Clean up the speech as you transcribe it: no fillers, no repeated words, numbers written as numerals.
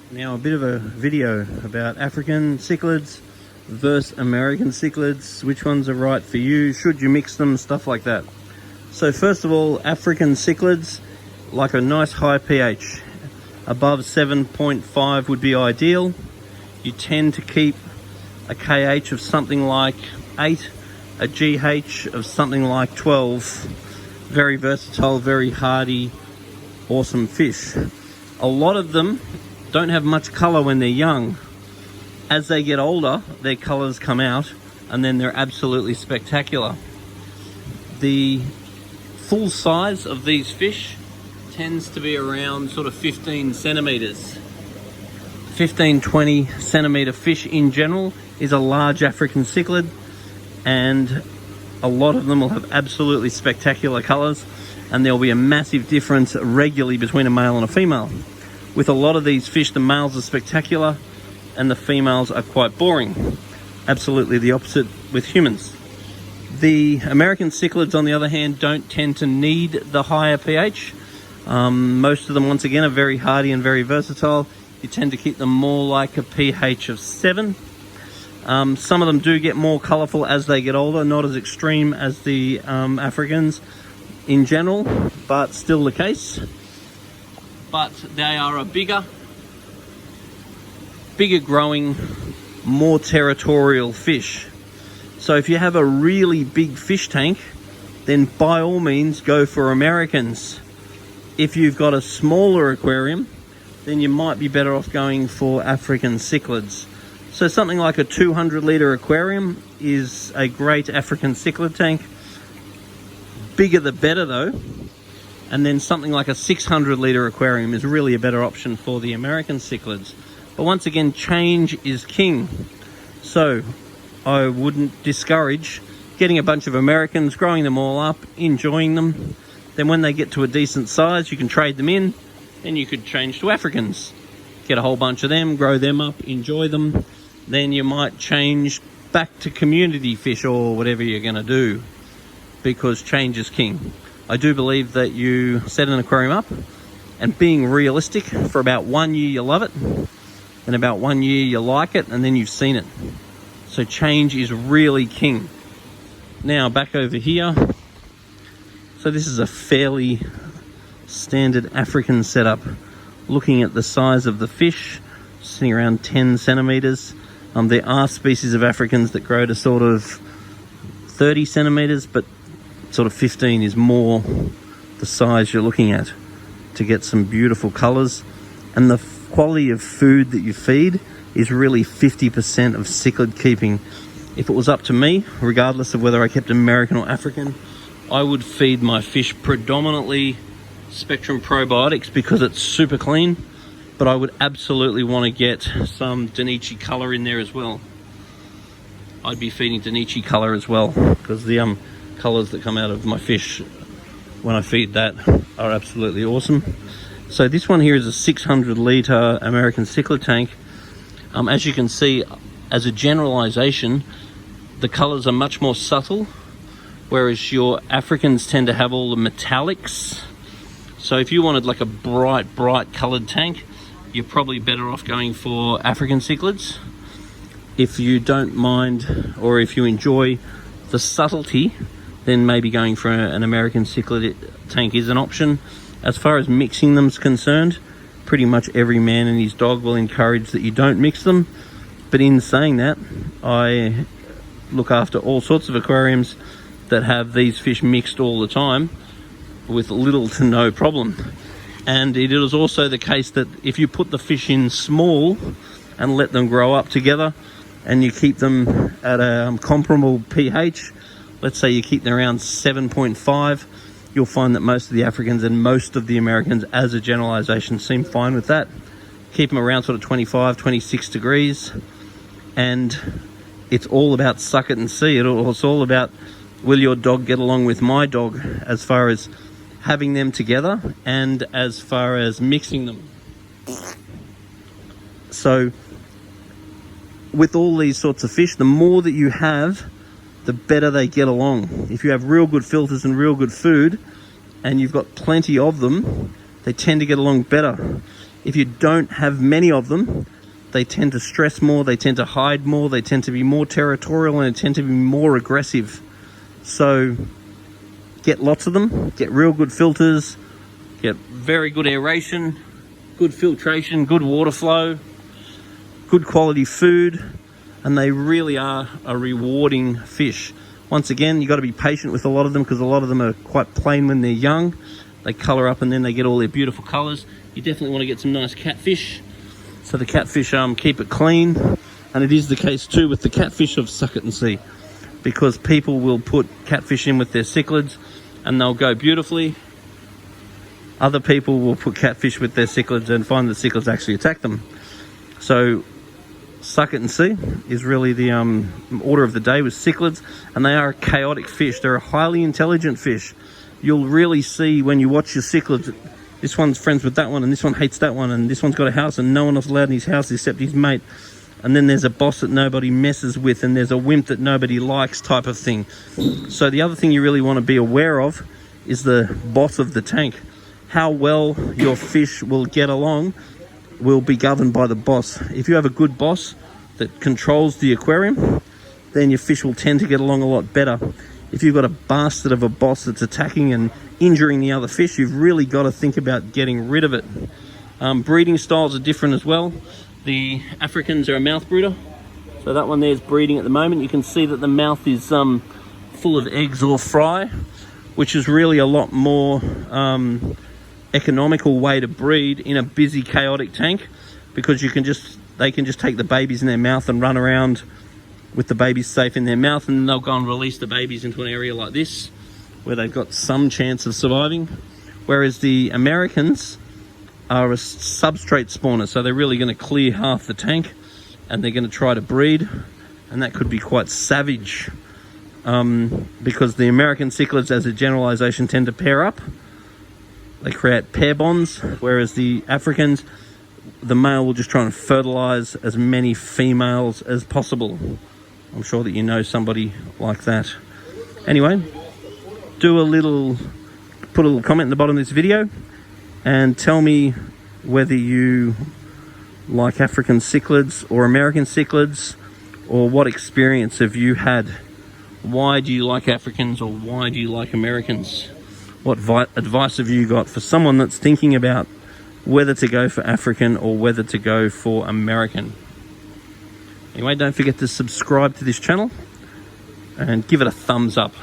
Now a bit of a video about African cichlids versus American cichlids. Which ones are right for you? Should you mix them? Stuff like that. So first of all, African cichlids like a nice high pH. Above 7.5 would be ideal. You tend to keep a KH of something like 8, a GH of something like 12. Very versatile, very hardy, awesome fish. A lot of them don't have much color when they're young. As they get older, their colors come out and then they're absolutely spectacular. The full size of these fish tends to be around sort of 15 centimeters. 15-20 centimeter fish in general is a large African cichlid, and a lot of them will have absolutely spectacular colors, and there'll be a massive difference regularly between a male and a female. With a lot of these fish, the males are spectacular and the females are quite boring. Absolutely the opposite with humans. The American cichlids, on the other hand, don't tend to need the higher pH. Most of them, once again, are very hardy and very versatile. You tend to keep them more like a pH of 7. Some of them do get more colorful as they get older, not as extreme as the Africans in general, but still the case. But they are a bigger growing, more territorial fish. So if you have a really big fish tank, then by all means go for Americans. If you've got a smaller aquarium, then you might be better off going for African cichlids. So something like a 200-litre aquarium is a great African cichlid tank. Bigger the better though. And then something like a 600-litre aquarium is really a better option for the American cichlids. But once again, change is king. So I wouldn't discourage getting a bunch of Americans, growing them all up, enjoying them. Then when they get to a decent size, you can trade them in, and you could change to Africans. Get a whole bunch of them, grow them up, enjoy them. Then you might change back to community fish or whatever you're going to do, because change is king. I do believe that you set an aquarium up, and being realistic, for about 1 year you love it, and about 1 year you like it, and then you've seen it. So change is really king. Now back over here. So this is a fairly standard African setup. Looking at the size of the fish, sitting around 10 centimeters. There are species of Africans that grow to sort of 30 centimeters, but sort of 15 is more the size you're looking at to get some beautiful colors. And the quality of food that you feed is really 50% of cichlid keeping. If it was up to me, regardless of whether I kept American or African, I would feed my fish predominantly Spectrum Probiotics because it's super clean, but I would absolutely want to get some Dainichi color in there as well. I'd be feeding Dainichi color as well, because the colors that come out of my fish when I feed that are absolutely awesome. So this one here is a 600-litre American cichlid tank. As you can see, as a generalization, the colors are much more subtle, whereas your Africans tend to have all the metallics. So if you wanted like a bright colored tank, you're probably better off going for African cichlids. If you don't mind, or if you enjoy the subtlety, then maybe going for an American cichlid tank is an option. As far as mixing them's concerned, pretty much every man and his dog will encourage that you don't mix them. But in saying that, I look after all sorts of aquariums that have these fish mixed all the time with little to no problem. And it is also the case that if you put the fish in small and let them grow up together, and you keep them at a comparable pH, let's say you keep them around 7.5, you'll find that most of the Africans and most of the Americans, as a generalization, seem fine with that. Keep them around sort of 25, 26 degrees, and it's all about suck it and see it. It's all about, will your dog get along with my dog, as far as having them together and as far as mixing them. So with all these sorts of fish, the more that you have, the better they get along. If you have real good filters and real good food, and you've got plenty of them, they tend to get along better. If you don't have many of them, they tend to stress more, they tend to hide more, they tend to be more territorial, and they tend to be more aggressive. So get lots of them, get real good filters, get very good aeration, good filtration, good water flow, good quality food, and they really are a rewarding fish. Once again, you've got to be patient with a lot of them because a lot of them are quite plain when they're young. They colour up and then they get all their beautiful colours. You definitely want to get some nice catfish. So the catfish keep it clean, and it is the case too with the catfish of Suckerton Sea, because people will put catfish in with their cichlids and they'll go beautifully. Other people will put catfish with their cichlids and find the cichlids actually attack them. So Suckerton Sea is really the order of the day with cichlids, and they are a chaotic fish. They're a highly intelligent fish. You'll really see when you watch your cichlids, this one's friends with that one, and this one hates that one, and this one's got a house and no one else allowed in his house except his mate. And then there's a boss that nobody messes with, and there's a wimp that nobody likes type of thing. So the other thing you really want to be aware of is the boss of the tank. How well your fish will get along will be governed by the boss. If you have a good boss that controls the aquarium, then your fish will tend to get along a lot better. If you've got a bastard of a boss that's attacking and injuring the other fish, you've really got to think about getting rid of it. Breeding styles are different as well. The Africans are a mouth brooder. So that one there is breeding at the moment. You can see that the mouth is full of eggs or fry, which is really a lot more economical way to breed in a busy, chaotic tank, because they can just take the babies in their mouth and run around with the babies safe in their mouth, and then they'll go and release the babies into an area like this where they've got some chance of surviving. Whereas the Americans are a substrate spawner, so they're really going to clear half the tank and they're going to try to breed, and that could be quite savage, because the American cichlids, as a generalization, tend to pair up. They create pair bonds, whereas the Africans, the male will just try and fertilize as many females as possible. I'm sure that you know somebody like that. Anyway, put a little comment in the bottom of this video and tell me whether you like African cichlids or American cichlids, or what experience have you had. Why do you like Africans, or why do you like Americans? What advice have you got for someone that's thinking about whether to go for African or whether to go for American? Anyway, don't forget to subscribe to this channel and give it a thumbs up.